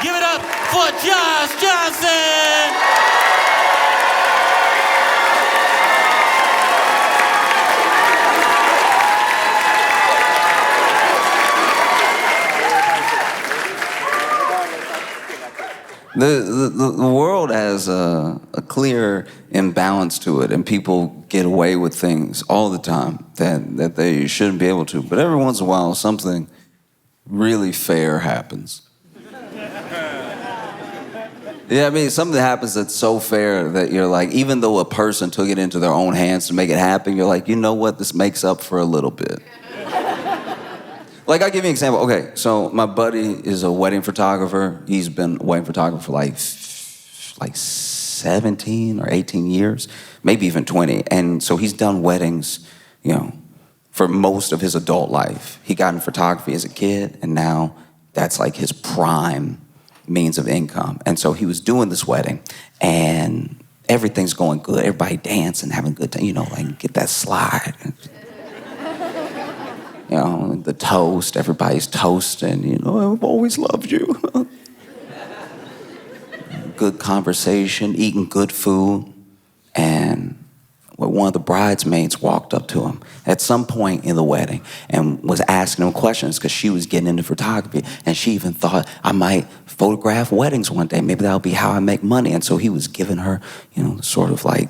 Give it up for Josh Johnson! The world has a clear imbalance to it, and people get away with things all the time that they shouldn't be able to. But every once in a while, something really fair happens. Yeah, I mean, something happens that's so fair that you're like, even though a person took it into their own hands to make it happen, you're like, you know what, this makes up for a little bit. Like, I'll give you an example. Okay, so my buddy is a wedding photographer. He's been a wedding photographer for like 17 or 18 years, maybe even 20. And so he's done weddings, for most of his adult life. He got in photography as a kid, and now that's like his prime means of income. And so he was doing this wedding, and everything's going good. Everybody dancing, having a good time, like get that slide. The toast, everybody's toasting, I've always loved you. Good conversation, eating good food. And one of the bridesmaids walked up to him at some point in the wedding and was asking him questions because she was getting into photography. And she even thought, I might photograph weddings one day. Maybe that'll be how I make money. And so he was giving her, sort of like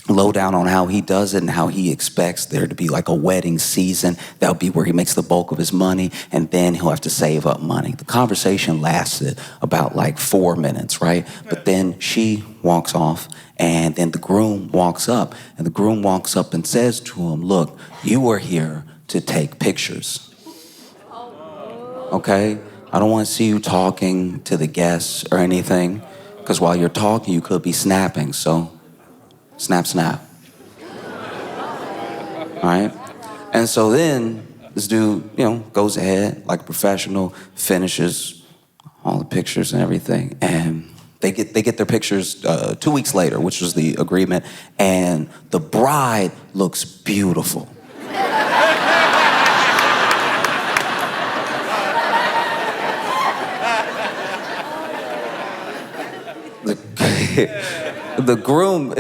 lowdown on how he does it and how he expects there to be like a wedding season. That'll be where he makes the bulk of his money, and then he'll have to save up money. The conversation lasted about like 4 minutes, right? But then she walks off, and then the groom walks up, and the groom walks up and says to him, look, you are here to take pictures. Okay? I don't want to see you talking to the guests or anything, because while you're talking, you could be snapping, so snap, snap. All right? And so then this dude, goes ahead like a professional, finishes all the pictures and everything. And they get their pictures 2 weeks later, which was the agreement. And the bride looks beautiful. The groom,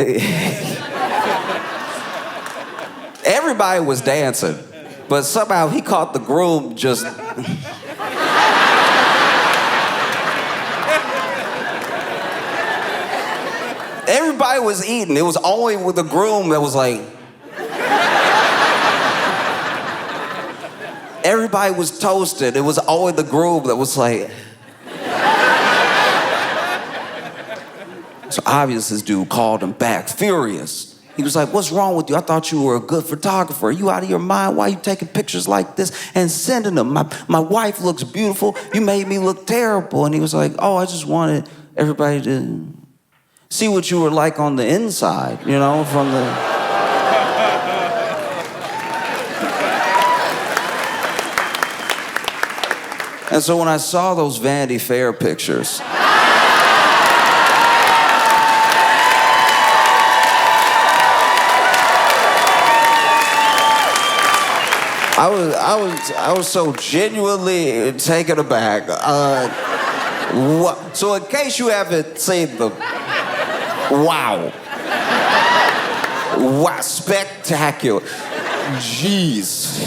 everybody was dancing, but somehow he caught the groom just... Everybody was eating. It was only with the groom that was like... Everybody was toasted. It was only the groom that was like... So obviously this dude called him back, furious. He was like, what's wrong with you? I thought you were a good photographer. Are you out of your mind? Why are you taking pictures like this and sending them? My wife looks beautiful. You made me look terrible. And he was like, oh, I just wanted everybody to see what you were like on the inside, from the... And so when I saw those Vanity Fair pictures, I was so genuinely taken aback. So in case you haven't seen them, wow, spectacular. Jeez.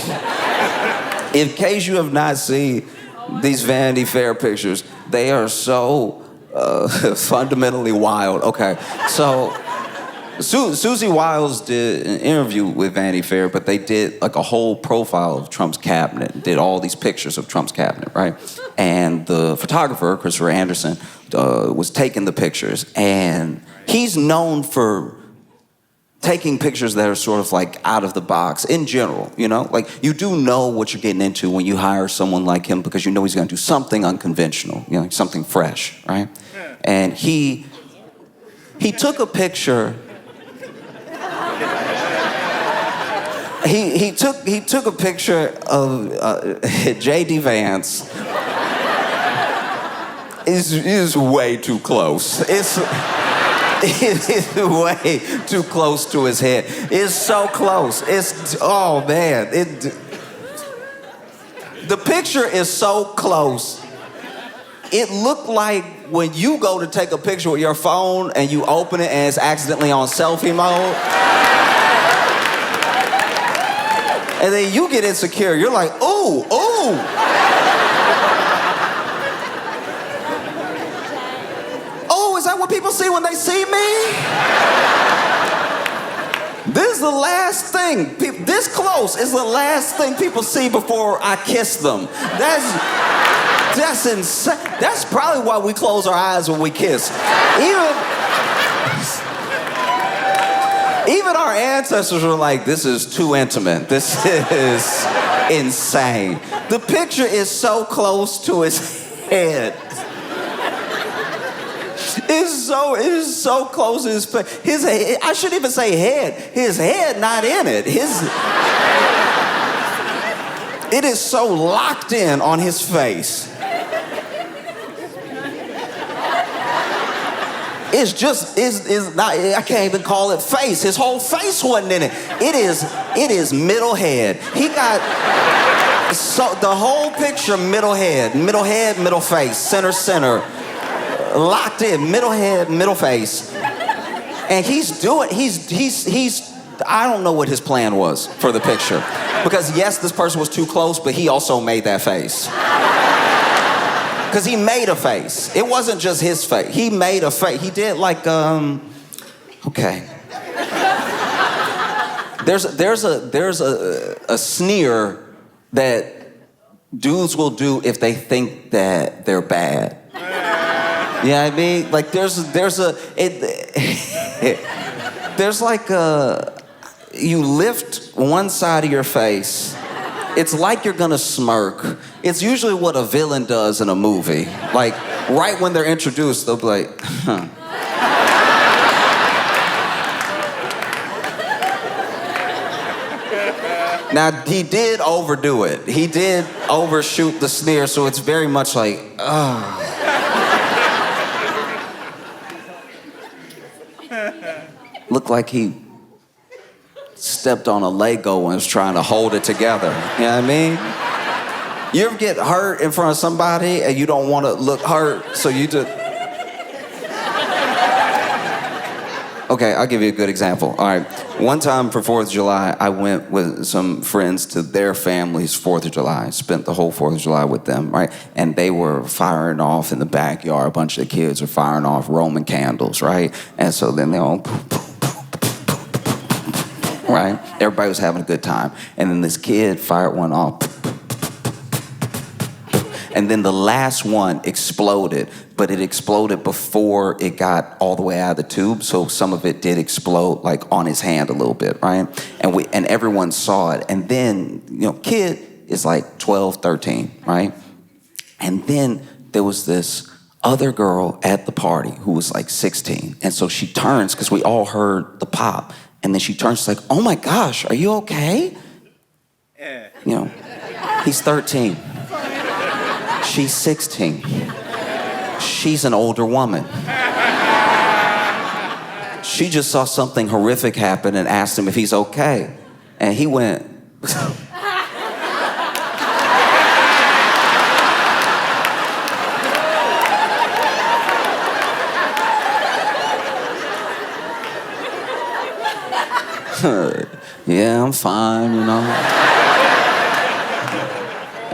In case you have not seen these Vanity Fair pictures, they are so fundamentally wild. Okay, so Susie Wiles did an interview with Vanity Fair, but they did like a whole profile of Trump's cabinet, did all these pictures of Trump's cabinet, right? And the photographer, Christopher Anderson, was taking the pictures, and he's known for taking pictures that are sort of like out of the box in general, Like you do know what you're getting into when you hire someone like him because you know he's gonna do something unconventional, like something fresh, right? And he took a picture. He took a picture of JD Vance. It's way too close. It's way too close to his head. It's so close. Oh man. The picture is so close It looked like when you go to take a picture with your phone and you open it and it's accidentally on selfie mode. And then you get insecure. You're like, ooh, ooh. Oh, is that what people see when they see me? This is the last thing. This close is the last thing people see before I kiss them. That's insane. That's probably why we close our eyes when we kiss. Even our ancestors were like, this is too intimate. This is insane. The picture is so close to his head. It is so close to his face. His head, I shouldn't even say head. His head not in it. It is so locked in on his face. It's not, I can't even call it face. His whole face wasn't in it. It is middle head. He got, so the whole picture, middle head, middle face, center, locked in, middle head, middle face. And he's I don't know what his plan was for the picture. Because yes, this person was too close, but he also made that face. Because he made a face. It wasn't just his face. He made a face. He did like, okay. There's a sneer that dudes will do if they think that they're bad. You know what I mean? Like there's like you lift one side of your face. It's like you're gonna smirk. It's usually what a villain does in a movie. Like, right when they're introduced, they'll be like, huh. Now, he did overdo it. He did overshoot the sneer, so it's very much like, oh. Looked like he stepped on a Lego and was trying to hold it together. You know what I mean? You ever get hurt in front of somebody and you don't want to look hurt, so you just... Okay, I'll give you a good example. All right, one time for 4th of July, I went with some friends to their family's 4th of July. Spent the whole 4th of July with them, right? And they were firing off in the backyard. A bunch of the kids were firing off Roman candles, right? And so then they all... right? Everybody was having a good time. And then this kid fired one off. And then the last one exploded, but it exploded before it got all the way out of the tube. So some of it did explode like on his hand a little bit, right? And everyone saw it. And then, kid is like 12, 13, right? And then there was this other girl at the party who was like 16. And so she turns, because we all heard the pop. And then she turns, she's like, oh my gosh, are you okay? He's 13. She's 16. She's an older woman. She just saw something horrific happen and asked him if he's okay. And he went... yeah, I'm fine,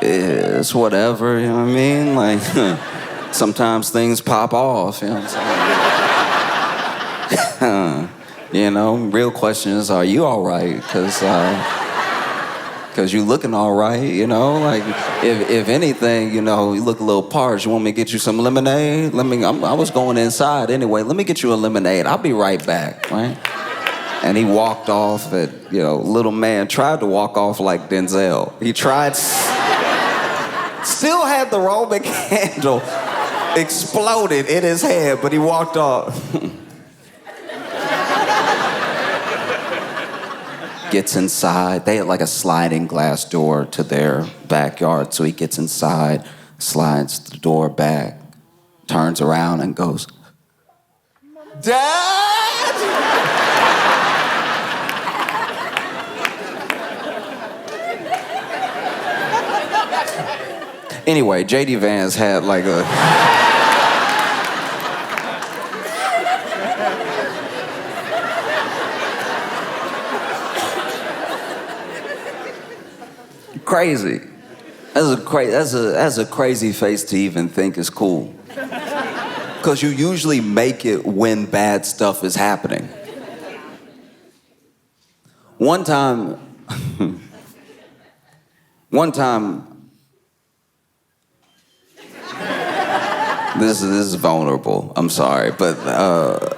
It's whatever, you know what I mean? Like, sometimes things pop off, you know what I'm saying? Real question is, are you all right? Because you looking all right, Like, if anything, you look a little parched. You want me to get you some lemonade? I was going inside anyway. Let me get you a lemonade. I'll be right back, right? And he walked off little man tried to walk off like Denzel. He tried, still had the Roman candle exploded in his head, but he walked off. Gets inside. They had like a sliding glass door to their backyard, so he gets inside, slides the door back, turns around and goes, Dad! Anyway, JD Vance had like a... crazy. That's a crazy face to even think is cool. Because you usually make it when bad stuff is happening. One time, this is vulnerable, I'm sorry, but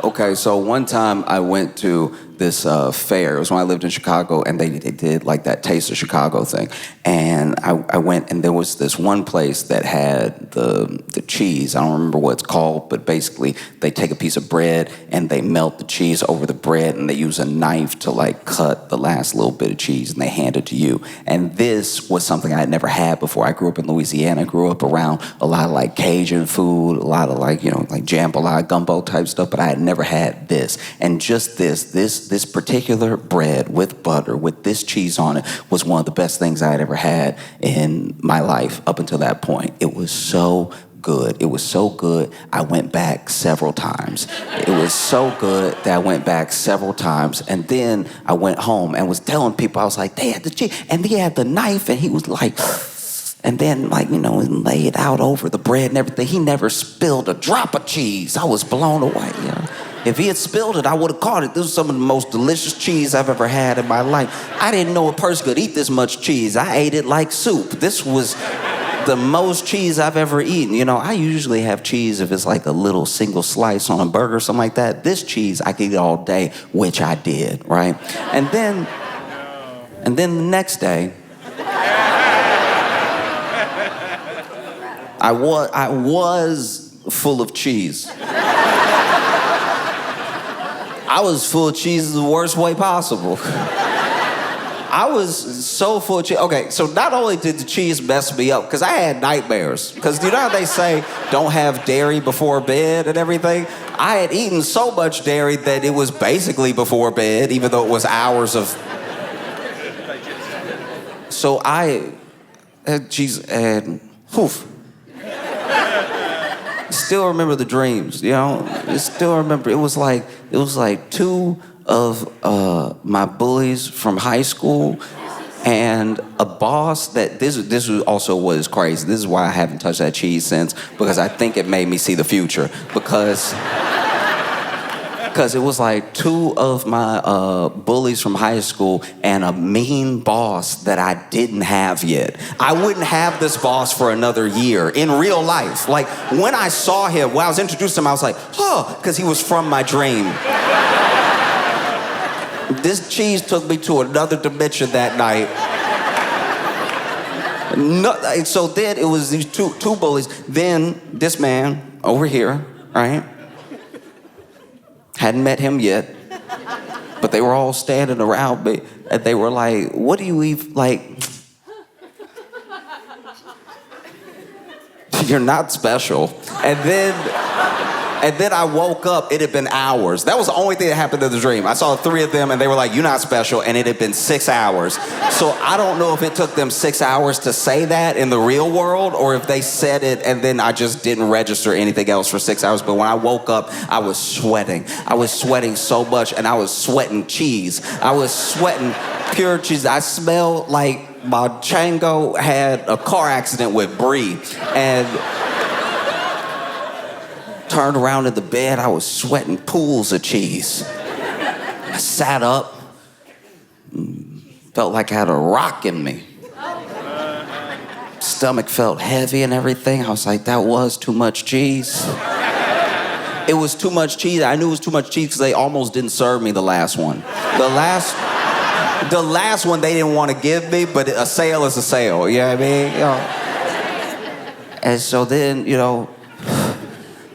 okay, so one time I went to this fair. It was when I lived in Chicago, and they did like that Taste of Chicago thing. And I went, and there was this one place that had the cheese. I don't remember what it's called, but basically they take a piece of bread and they melt the cheese over the bread, and they use a knife to like cut the last little bit of cheese, and they hand it to you. And this was something I had never had before. I grew up in Louisiana. I grew up around a lot of like Cajun food, a lot of like, you know, like jambalaya, gumbo type stuff, but I had never had this. And just this particular bread with butter, with this cheese on it, was one of the best things I had ever had in my life up until that point. It was so good. It was so good, I went back several times. It was so good that I went back several times. And then I went home and was telling people, I was like, they had the cheese, and he had the knife, and he was like... And then, like, you know, and lay it out over the bread and everything. He never spilled a drop of cheese. I was blown away, you know. If he had spilled it, I would have caught it. This was some of the most delicious cheese I've ever had in my life. I didn't know a person could eat this much cheese. I ate it like soup. This was the most cheese I've ever eaten. You know, I usually have cheese if it's like a little single slice on a burger or something like that. This cheese, I could eat all day, which I did, right? And then the next day, I was full of cheese. I was full of cheese the worst way possible. I was so full of cheese. Okay, so not only did the cheese mess me up, because I had nightmares. Because you know how they say don't have dairy before bed and everything? I had eaten so much dairy that it was basically before bed, even though it was hours of... So I had cheese and... Poof. Still remember the dreams, you know? I still remember. It was like two of my bullies from high school and a boss that this was also what is crazy. This is why I haven't touched that cheese since, because I think it made me see the future. Because it was like two of my bullies from high school and a mean boss that I didn't have yet. I wouldn't have this boss for another year in real life. Like, when I saw him, when I was introduced to him, I was like, huh, because he was from my dream. This cheese took me to another dimension that night. So then it was these two bullies. Then this man over here, right? Hadn't met him yet, but they were all standing around me, and they were like, what do you even, like, you're not special. And then I woke up, it had been hours. That was the only thing that happened in the dream. I saw three of them, and they were like, you're not special, and it had been 6 hours. So I don't know if it took them 6 hours to say that in the real world, or if they said it, and then I just didn't register anything else for 6 hours. But when I woke up, I was sweating. I was sweating so much, and I was sweating cheese. I was sweating pure cheese. I smelled like my Chango had a car accident with Brie, and... turned around in the bed, I was sweating pools of cheese. I sat up, felt like I had a rock in me. Stomach felt heavy and everything. I was like, that was too much cheese. It was too much cheese. I knew it was too much cheese because they almost didn't serve me the last one. The last one they didn't want to give me, but a sale is a sale, you know what I mean? You know? And so then, you know,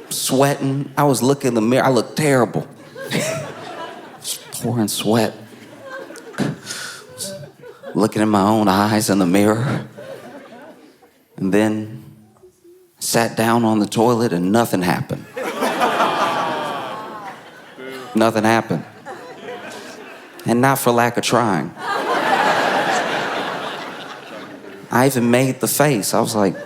sweating. I was looking in the mirror. I looked terrible. Just pouring sweat. Looking in my own eyes in the mirror. And then sat down on the toilet and nothing happened. Nothing happened. And not for lack of trying. I even made the face. I was like...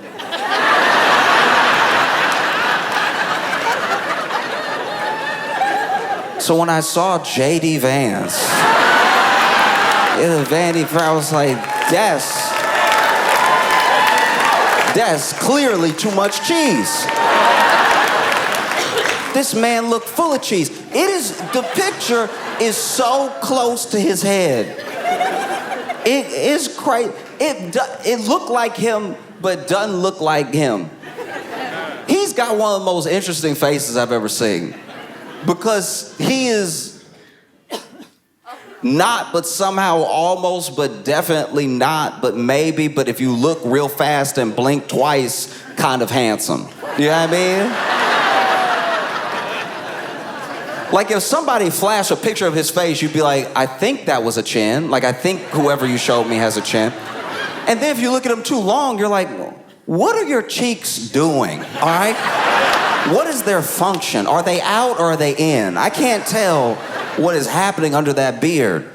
So when I saw JD Vance in the Vanity Fair, I was like, that's clearly too much cheese. This man looked full of cheese. The picture is so close to his head. It is crazy. It looked like him, but doesn't look like him. He's got one of the most interesting faces I've ever seen. Because he is not, but somehow almost, but definitely not, but maybe, but if you look real fast and blink twice, kind of handsome. You know what I mean? Like if somebody flashed a picture of his face, you'd be like, I think that was a chin. Like I think whoever you showed me has a chin. And then if you look at him too long, you're like, what are your cheeks doing, all right? What is their function? Are they out or are they in? I can't tell what is happening under that beard.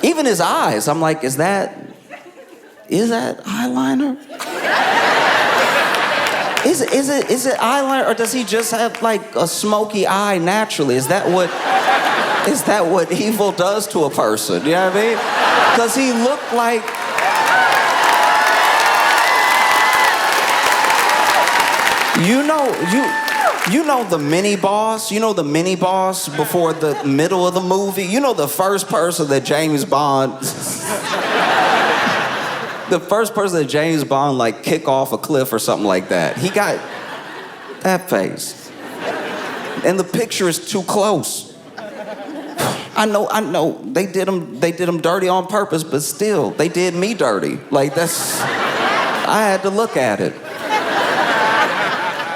Even his eyes, I'm like, is that eyeliner? Is it eyeliner, or does he just have like a smoky eye naturally? Is that what evil does to a person? You know what I mean? Does he look like... You know the mini boss? You know the mini boss before the middle of the movie? You know the first person that James Bond like kick off a cliff or something like that. He got that face. And the picture is too close. I know. They did him dirty on purpose, but still, they did me dirty. Like I had to look at it.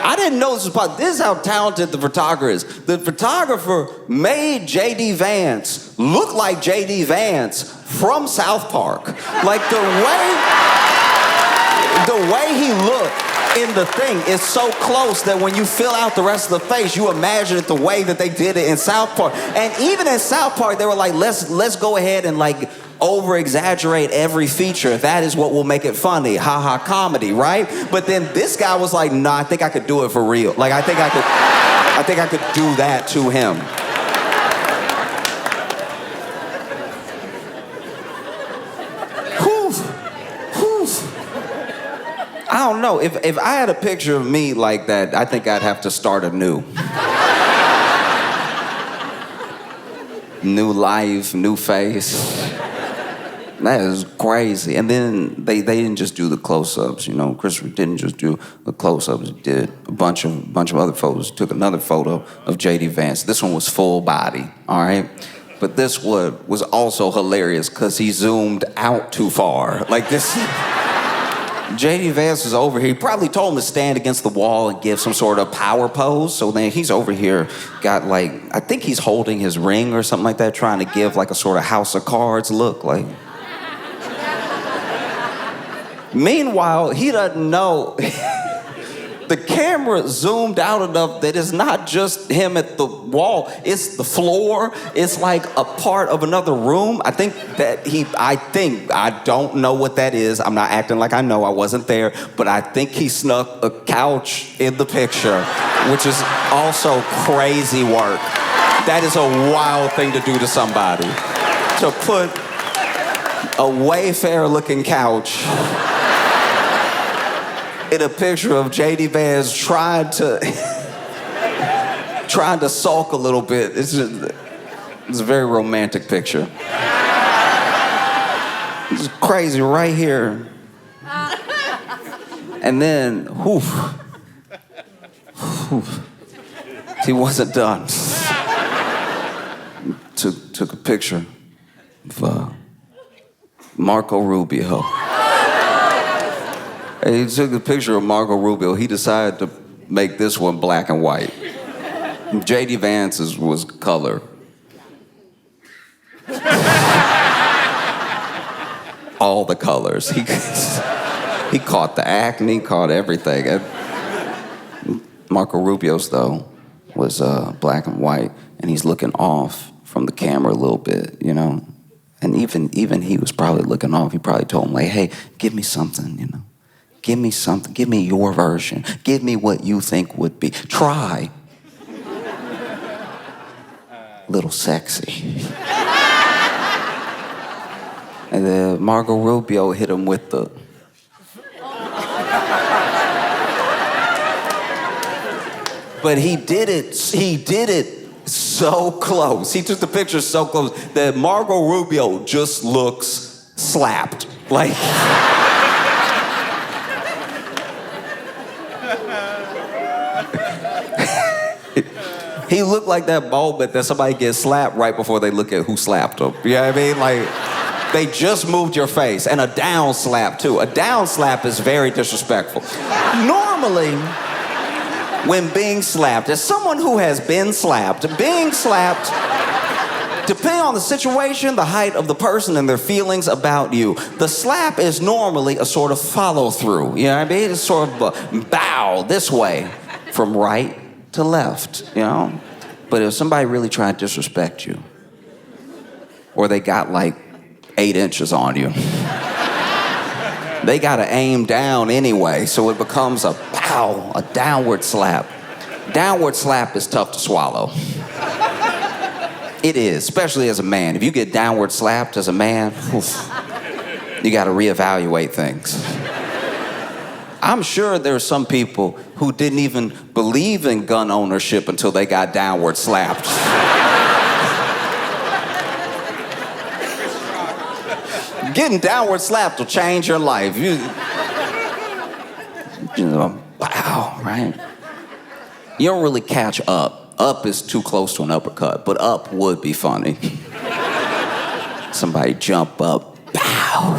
I didn't know this was possible. This is how talented the photographer is. The photographer made JD Vance look like JD Vance from South Park. Like the way he looked in the thing is so close that when you fill out the rest of the face, you imagine it the way that they did it in South Park. And even in South Park, they were like, let's go ahead and like over-exaggerate every feature. That is what will make it funny. Ha-ha comedy, right? But then this guy was like, nah, I think I could do it for real. Like, I think I could do that to him. I don't know. If I had a picture of me like that, I think I'd have to start anew. New life, new face. That is crazy. And then they didn't just do the close-ups, you know. Christopher didn't just do the close-ups. He did a bunch of other photos. Took another photo of JD Vance. This one was full body, all right? But this one was also hilarious because he zoomed out too far. Like this... JD Vance is over here. He probably told him to stand against the wall and give some sort of power pose. So then he's over here, got like, I think he's holding his ring or something like that, trying to give like a sort of House of Cards look. Like. Meanwhile, he doesn't know. The camera zoomed out enough that it's not just him at the wall, it's the floor, it's like a part of another room. I don't know what that is. I'm not acting like I know, I wasn't there, but I think he snuck a couch in the picture, which is also crazy work. That is a wild thing to do to somebody. To put a Wayfair-looking couch in a picture of JD Vance trying to sulk a little bit. It's a very romantic picture. It's crazy right here. And then, he wasn't done. Took a picture of Marco Rubio. And he took a picture of Marco Rubio. He decided to make this one black and white. JD Vance's was color. All the colors. He caught the acne, caught everything. And Marco Rubio's, though, was black and white, and he's looking off from the camera a little bit, you know? And even he was probably looking off. He probably told him, like, hey, give me something, you know? Give me something. Give me your version. Give me what you think would be. Try. little sexy. And then Marco Rubio hit him with the... But he did it so close. He took the picture so close that Marco Rubio just looks slapped. Like... He looked like that moment that somebody gets slapped right before they look at who slapped him. You know what I mean? Like, they just moved your face. And a down slap, too. A down slap is very disrespectful. Normally, when being slapped, as someone who has been slapped, being slapped, depending on the situation, the height of the person, and their feelings about you, the slap is normally a sort of follow-through. You know what I mean? It's sort of a bow this way from right to left, you know? But if somebody really tried to disrespect you, or they got like 8 inches on you, they gotta aim down anyway, so it becomes a pow, a downward slap. Downward slap is tough to swallow. It is, especially as a man. If you get downward slapped as a man, oof, you gotta reevaluate things. I'm sure there are some people who didn't even believe in gun ownership until they got downward slapped. Getting downward slapped will change your life. Wow, right? You don't really catch up. Up is too close to an uppercut, but up would be funny. Somebody jump up, pow.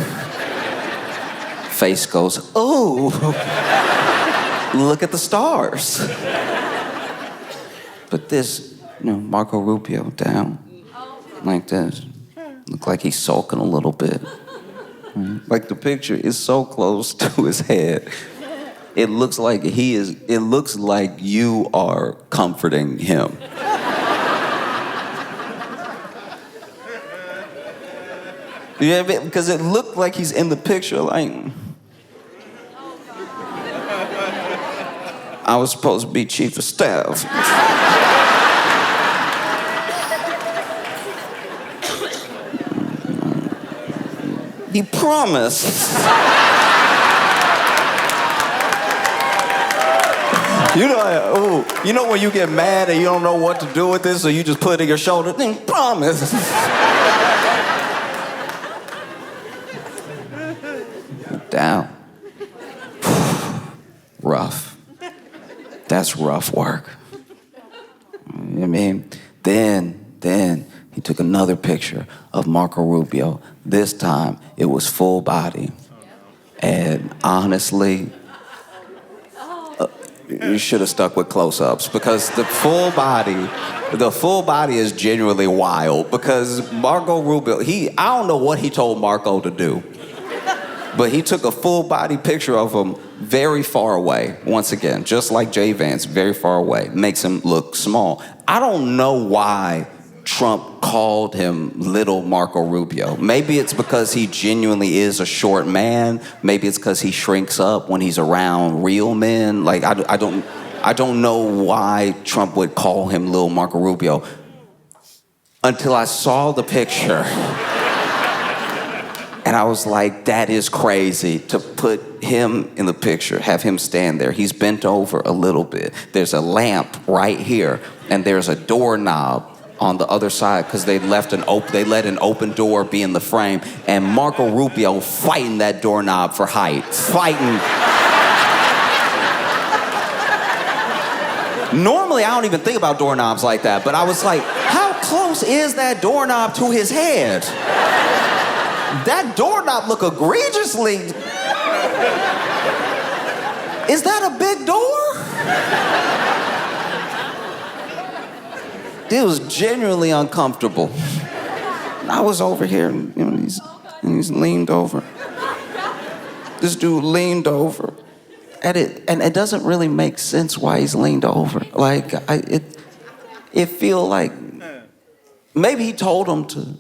Face goes, oh, look at the stars. But this, Marco Rubio down like this. Look like he's sulking a little bit. Like the picture is so close to his head. It looks like you are comforting him. Yeah, because it looked like he's in the picture like... I was supposed to be chief of staff. He promised. You know when you get mad and you don't know what to do with this, so you just put it in your shoulder, then promise. Down. Rough. That's rough work. I mean, then he took another picture of Marco Rubio. This time, it was full body. And honestly, you should have stuck with close-ups because the full body is genuinely wild because Marco Rubio, I don't know what he told Marco to do, but he took a full body picture of him very far away. Once again, just like JD Vance, very far away. Makes him look small. I don't know why Trump called him Little Marco Rubio. Maybe it's because he genuinely is a short man. Maybe it's because he shrinks up when he's around real men. Like, I don't know why Trump would call him Little Marco Rubio until I saw the picture. And I was like, that is crazy to put him in the picture, have him stand there. He's bent over a little bit. There's a lamp right here, and there's a doorknob on the other side because they let an open door be in the frame, and Marco Rubio fighting that doorknob for height, fighting. Normally, I don't even think about doorknobs like that, but I was like, how close is that doorknob to his head? That doorknob look egregiously... Is that a big door? It was genuinely uncomfortable. I was over here, and he's leaned over. This dude leaned over. And it doesn't really make sense why he's leaned over. Like, it feel like maybe he told him to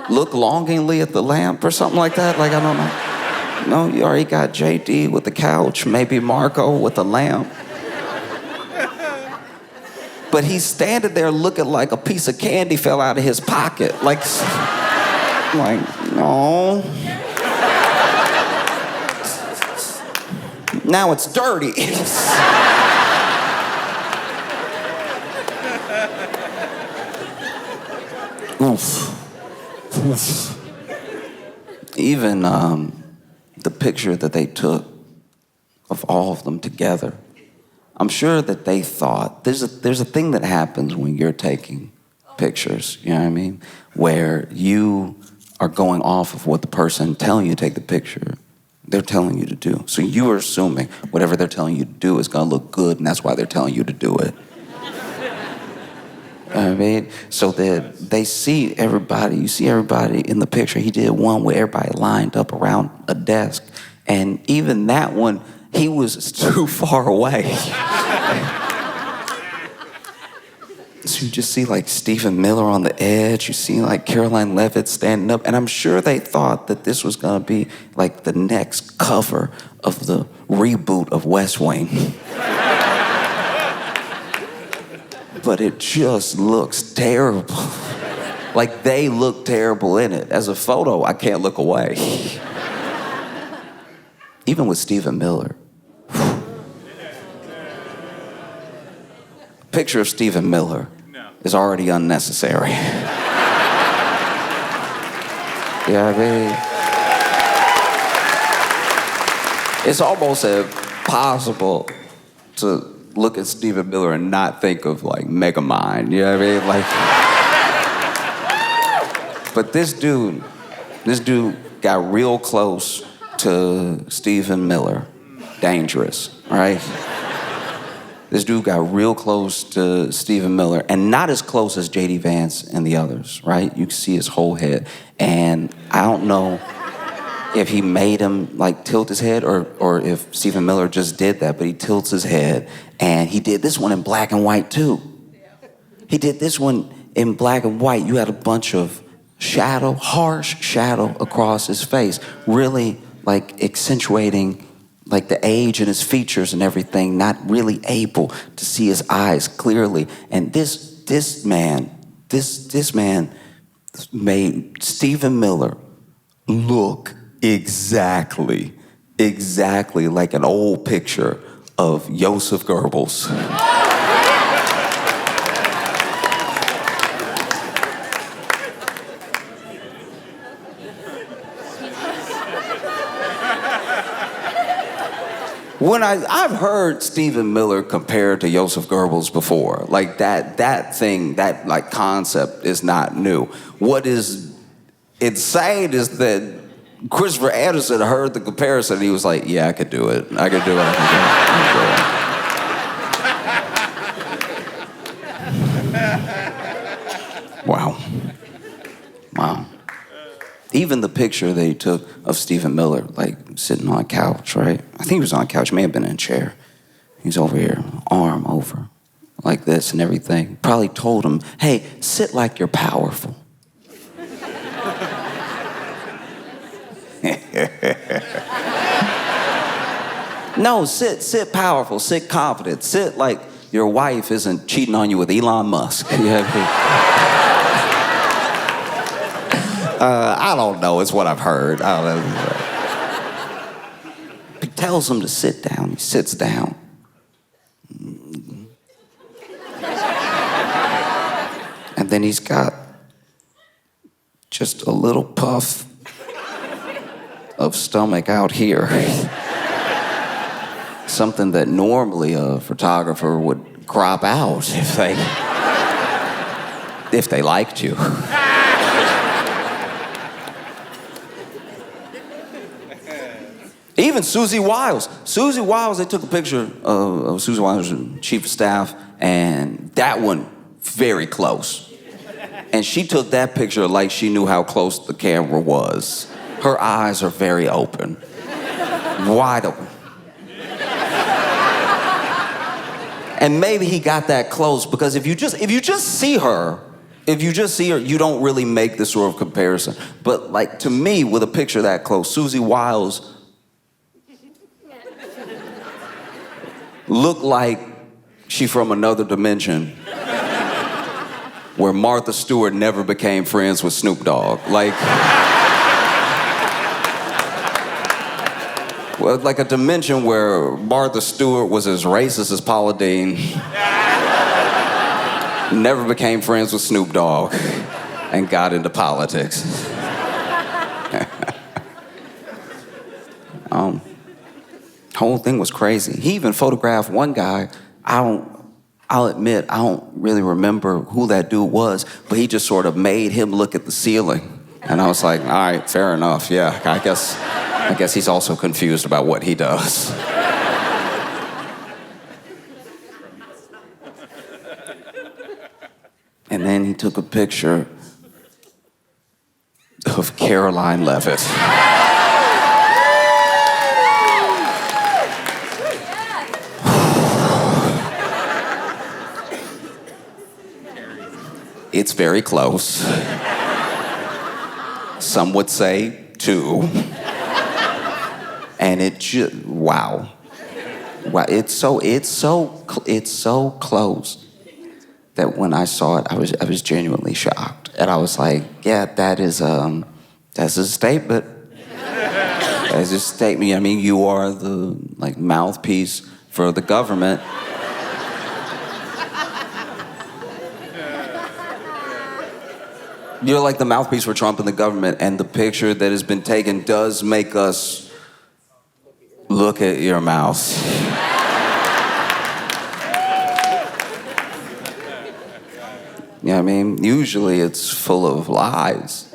look longingly at the lamp or something like that. Like, I don't know. No, you already got JD with the couch, maybe Marco with the lamp. But he's standing there looking like a piece of candy fell out of his pocket. Like, no. Now it's dirty. Oof. Oof. Even the picture that they took of all of them together, I'm sure that they thought, there's a thing that happens when you're taking pictures, you know what I mean? Where you are going off of what the person telling you to take the picture, they're telling you to do. So you are assuming whatever they're telling you to do is gonna look good, and that's why they're telling you to do it. I mean, so that they see everybody, you see everybody in the picture. He did one where everybody lined up around a desk, and even that one, he was too far away. So you just see like Stephen Miller on the edge, you see like Caroline Levitt standing up, and I'm sure they thought that this was gonna be like the next cover of the reboot of West Wing. But it just looks terrible. Like they look terrible in it. As a photo, I can't look away. Even with Stephen Miller. Picture of Stephen Miller is already unnecessary. Yeah, I mean, it's almost impossible to look at Stephen Miller and not think of like Megamind, you know what I mean? Like, but this dude got real close to Stephen Miller. Dangerous, right? This dude got real close to Stephen Miller, and not as close as JD Vance and the others, right? You can see his whole head. And I don't know if he made him like tilt his head or if Stephen Miller just did that, but he tilts his head. And he did this one in black and white too. He did this one in black and white. You had a bunch of shadow, harsh shadow across his face, really like accentuating like the age in his features and everything, not really able to see his eyes clearly. And this man made Stephen Miller look exactly like an old picture of Joseph Goebbels. When I've heard Stephen Miller compared to Joseph Goebbels before, like that thing, that like concept is not new. What is insane is that Christopher Anderson heard the comparison and he was like, yeah, I could do it. I could do it. Wow. Wow. Even the picture they took of Stephen Miller, like sitting on a couch, right? I think he was on a couch, may have been in a chair. He's over here, arm over, like this and everything. Probably told him, hey, sit like you're powerful. No, sit powerful, sit confident, sit like your wife isn't cheating on you with Elon Musk. You know what I mean? I don't know, it's what I've heard. I don't know. He tells him to sit down, he sits down. And then he's got just a little puff of stomach out here. Something that normally a photographer would crop out if they liked you. Even Susie Wiles, they took a picture of Susie Wiles, chief of staff, and that one, very close. And she took that picture like she knew how close the camera was. Her eyes are very open, wide open. And maybe he got that close because if you just see her, you don't really make this sort of comparison. But like to me, with a picture that close, Susie Wiles looked like she from another dimension. where Martha Stewart never became friends with Snoop Dogg. Like, well, like a dimension where Martha Stewart was as racist as Paula Deen, never became friends with Snoop Dogg, and got into politics. Whole thing was crazy. He even photographed one guy. I'll admit, I don't really remember who that dude was, but he just sort of made him look at the ceiling. And I was like, all right, fair enough. Yeah, I guess he's also confused about what he does. And then he took a picture of Caroline Levitt. It's very close. Some would say 2. And it just, wow. Wow, it's so close that when I saw it, I was genuinely shocked. And I was like, yeah, that's a statement. That's a statement. I mean, you are the mouthpiece for the government. You're like the mouthpiece for Trump and the government, and the picture that has been taken does make us look at your mouth. You know what I mean? Usually it's full of lies.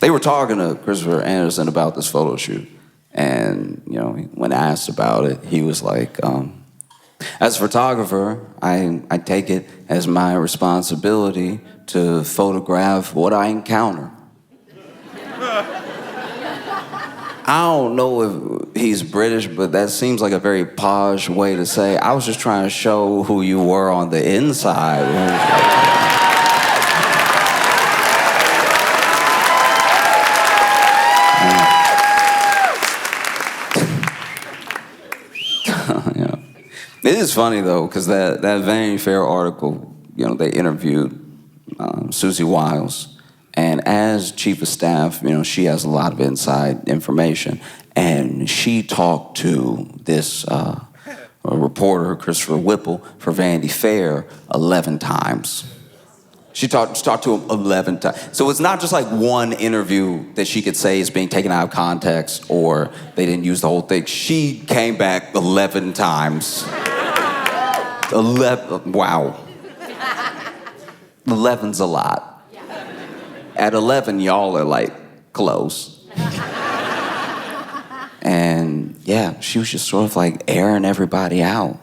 They were talking to Christopher Anderson about this photo shoot, and when asked about it, he was like, as a photographer, I take it as my responsibility to photograph what I encounter. I don't know if he's British, but that seems like a very posh way to say, I was just trying to show who you were on the inside. It is funny though, because that Vanity Fair article, they interviewed Susie Wiles, and as chief of staff, she has a lot of inside information, and she talked to this reporter, Christopher Whipple, for Vanity Fair 11 times. She talked to him 11 times. So it's not just like one interview that she could say is being taken out of context or they didn't use the whole thing. She came back 11 times. 11, wow. 11's a lot. At 11, y'all are like close. And yeah, she was just sort of like airing everybody out.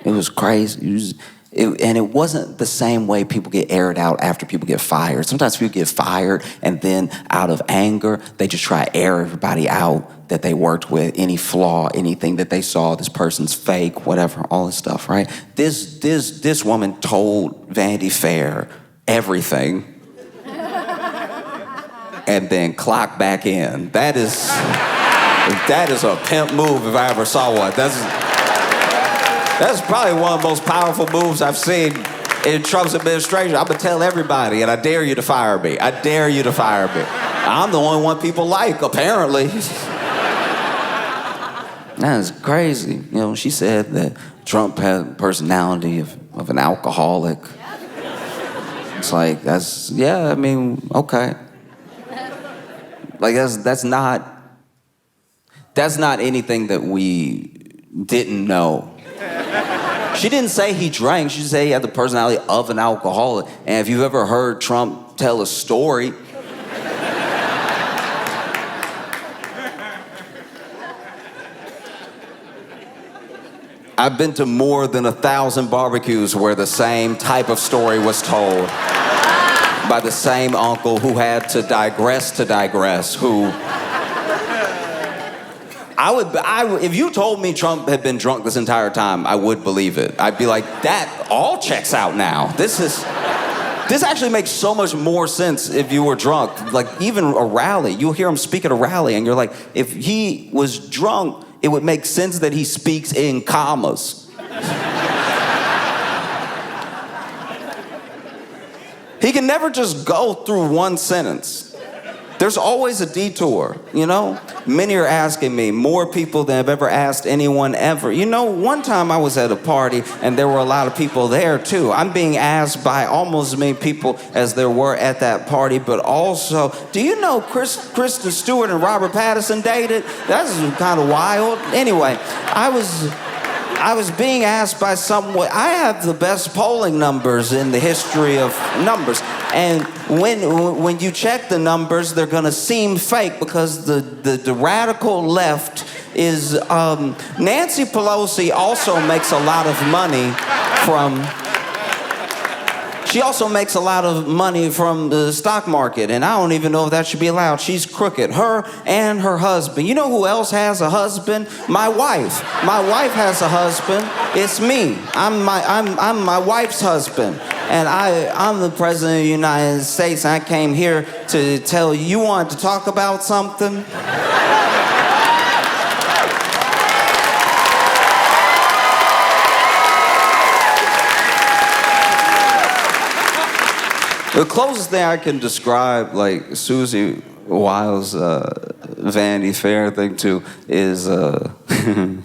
It was crazy. And it wasn't the same way people get aired out after people get fired. Sometimes people get fired and then out of anger, they just try to air everybody out that they worked with, any flaw, anything that they saw, this person's fake, whatever, all this stuff, right? This woman told Vanity Fair everything and then clocked back in. That is a pimp move if I ever saw one. That's probably one of the most powerful moves I've seen in Trump's administration. I'm gonna tell everybody, and I dare you to fire me. I dare you to fire me. I'm the only one people like, apparently. That is crazy. She said that Trump had the personality of an alcoholic. It's like, okay. Like, that's not anything that we didn't know. She didn't say he drank. She said he had the personality of an alcoholic. And if you've ever heard Trump tell a story, I've been to more than 1,000 barbecues where the same type of story was told by the same uncle who had to digress, who... if you told me Trump had been drunk this entire time, I would believe it. I'd be like, that all checks out now. This This actually makes so much more sense if you were drunk. Like, even a rally, you'll hear him speak at a rally, and you're like, if he was drunk, it would make sense that he speaks in commas. He can never just go through one sentence. There's always a detour, you know? Many are asking me, more people than have ever asked anyone ever. You know, one time I was at a party and there were a lot of people there too. I'm being asked by almost as many people as there were at that party, but also, do you know Kristen Stewart and Robert Pattinson dated? That's kind of wild. Anyway, I was being asked by someone. I have the best polling numbers in the history of numbers. And when you check the numbers, they're gonna seem fake because the radical left is, Nancy Pelosi also makes a lot of money from, she also makes a lot of money from the stock market, and I don't even know if that should be allowed. She's crooked. Her and her husband. You know who else has a husband? My wife. My wife has a husband. It's me. I'm my wife's husband. And I'm the president of the United States, and I came here to tell you wanted to talk about something? The closest thing I can describe, like, Susie Wiles' Vanity Fair thing to is, when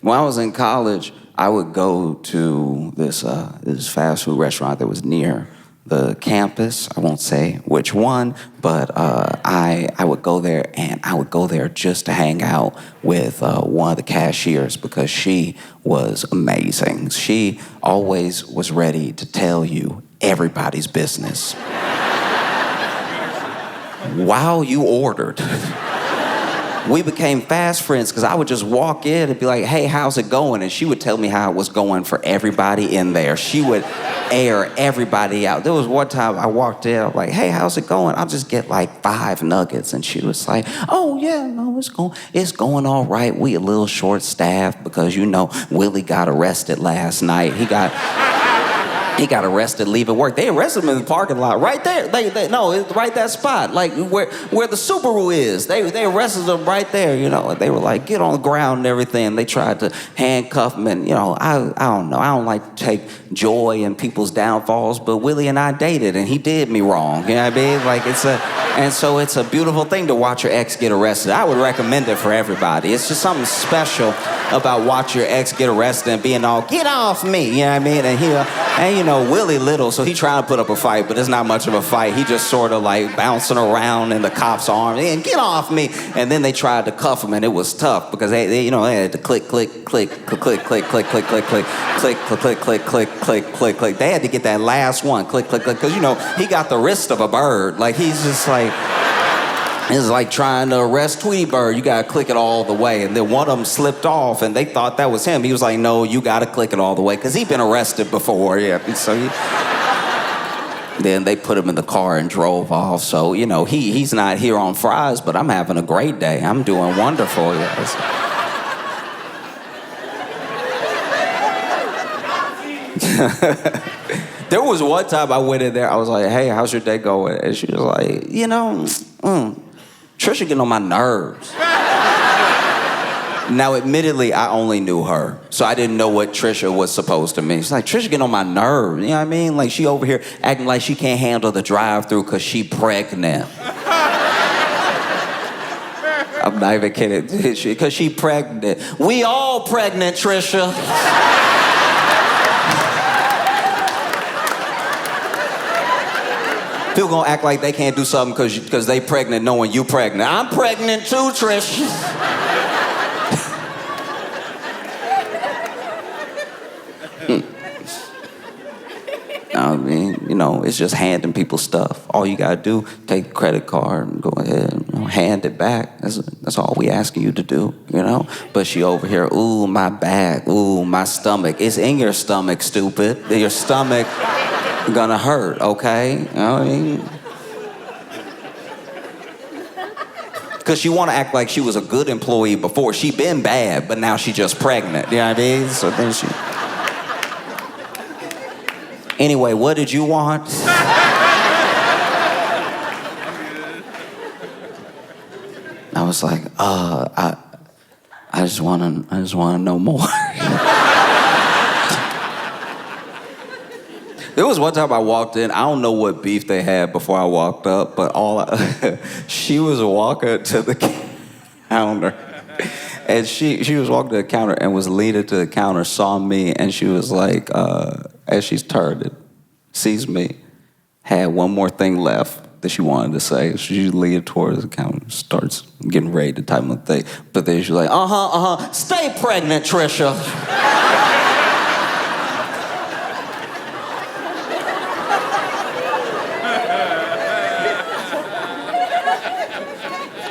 I was in college, I would go to this fast food restaurant that was near the campus. I won't say which one, but I would go there, and I would go there just to hang out with one of the cashiers because she was amazing. She always was ready to tell you everybody's business while you ordered. We became fast friends because I would just walk in and be like, hey, how's it going? And she would tell me how it was going for everybody in there. She would air everybody out. There was one time I walked in, I'm like, hey, how's it going? I'll just get like 5 nuggets. And she was like, oh, yeah, no, it's going all right. We a little short-staffed because, you know, Willie got arrested last night. He got arrested leaving work. They arrested him in the parking lot right there. No, it's right that spot, like where the Subaru is. They arrested him right there, you know. And they were like, get on the ground and everything. They tried to handcuff him, and you know, I don't know. I don't like to take joy in people's downfalls, but Willie and I dated, and he did me wrong. You know what I mean? Like so it's a beautiful thing to watch your ex get arrested. I would recommend it for everybody. It's just something special about watching your ex get arrested and being all, get off me, you know what I mean? And you know, Willie little, so he trying to put up a fight, but it's not much of a fight. He just sort of like bouncing around in the cop's arm, and get off me. And then they tried to cuff him, and it was tough because they you know, they had to click, click, click, click, click, click, click, click, click, click, click, click, click, click, click, click, click. They had to get that last one, click, click, click, because you know, he got the wrist of a bird. Like he's just like, it's like trying to arrest Tweety Bird. You gotta click it all the way. And then one of them slipped off, and they thought that was him. He was like, no, you gotta click it all the way, because he'd been arrested before. Yeah. So then they put him in the car and drove off. So, you know, he's not here on fries, but I'm having a great day. I'm doing wonderful. Yes. There was one time I went in there, I was like, hey, how's your day going? And she was like, you know, Trisha getting on my nerves. Now, admittedly, I only knew her, so I didn't know what Trisha was supposed to mean. She's like, Trisha getting on my nerves, you know what I mean? Like, she over here acting like she can't handle the drive-thru because she pregnant. I'm not even kidding, because she pregnant. We all pregnant, Trisha. People gonna act like they can't do something because they pregnant knowing you pregnant. I'm pregnant too, Trish. I mean, you know, it's just handing people stuff. All you gotta do, take a credit card and go ahead and hand it back. That's all we asking you to do, you know? But she over here, ooh, my back, ooh, my stomach. It's in your stomach, stupid. Your stomach gonna hurt, okay? You know what I mean? Because she want to act like she was a good employee before. She been bad, but now she just pregnant. You know what I mean? So then she... Anyway, what did you want? I was like, I just wanna know more. There was one time I walked in, I don't know what beef they had before I walked up, but she was walking to the counter. And she was walking to the counter and was leaning to the counter, saw me, and she was like, as she's turned it, sees me, had one more thing left that she wanted to say. So she leaned towards the counter, starts getting ready to type of thing. But then she's like, stay pregnant, Trisha.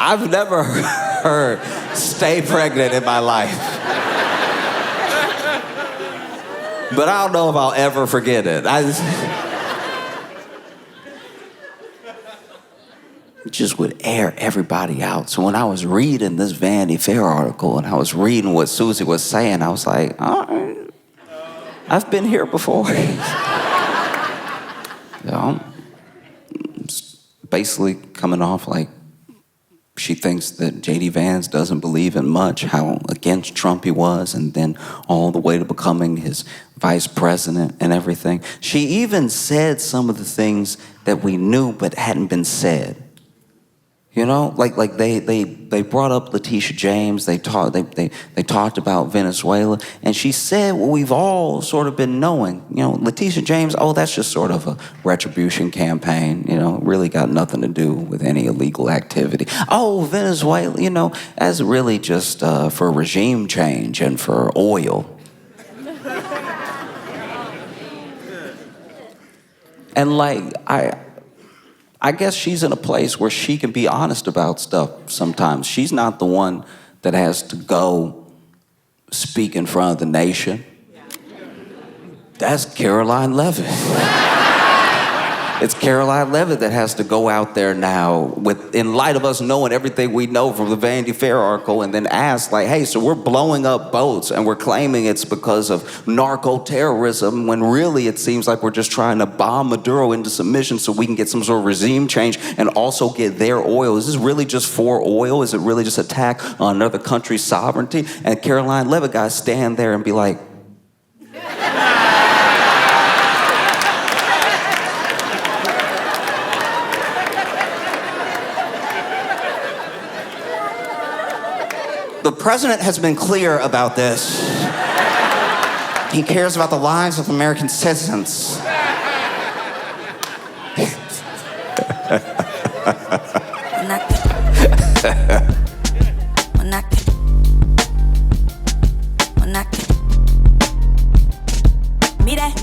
I've never heard stay pregnant in my life. But I don't know if I'll ever forget it. Just would air everybody out. So when I was reading this Vanity Fair article and I was reading what Susie was saying, I was like, all right, I've been here before. Basically coming off like she thinks that JD Vance doesn't believe in much, how against Trump he was, and then all the way to becoming his vice president and everything. She even said some of the things that we knew but hadn't been said. You know, like they brought up Letitia James. They talked about Venezuela, and she said what we've all sort of been knowing. You know, Letitia James. Oh, that's just sort of a retribution campaign. You know, really got nothing to do with any illegal activity. Oh, Venezuela. You know, that's really just for regime change and for oil. And like I guess she's in a place where she can be honest about stuff sometimes. She's not the one that has to go speak in front of the nation. That's Caroline Leavitt. It's Caroline Leavitt that has to go out there now in light of us knowing everything we know from the Vanity Fair article and then ask like, hey, so we're blowing up boats and we're claiming it's because of narco-terrorism when really it seems like we're just trying to bomb Maduro into submission so we can get some sort of regime change and also get their oil. Is this really just for oil? Is it really just attack on another country's sovereignty? And Caroline Leavitt got to stand there and be like, the president has been clear about this. He cares about the lives of American citizens. Mira.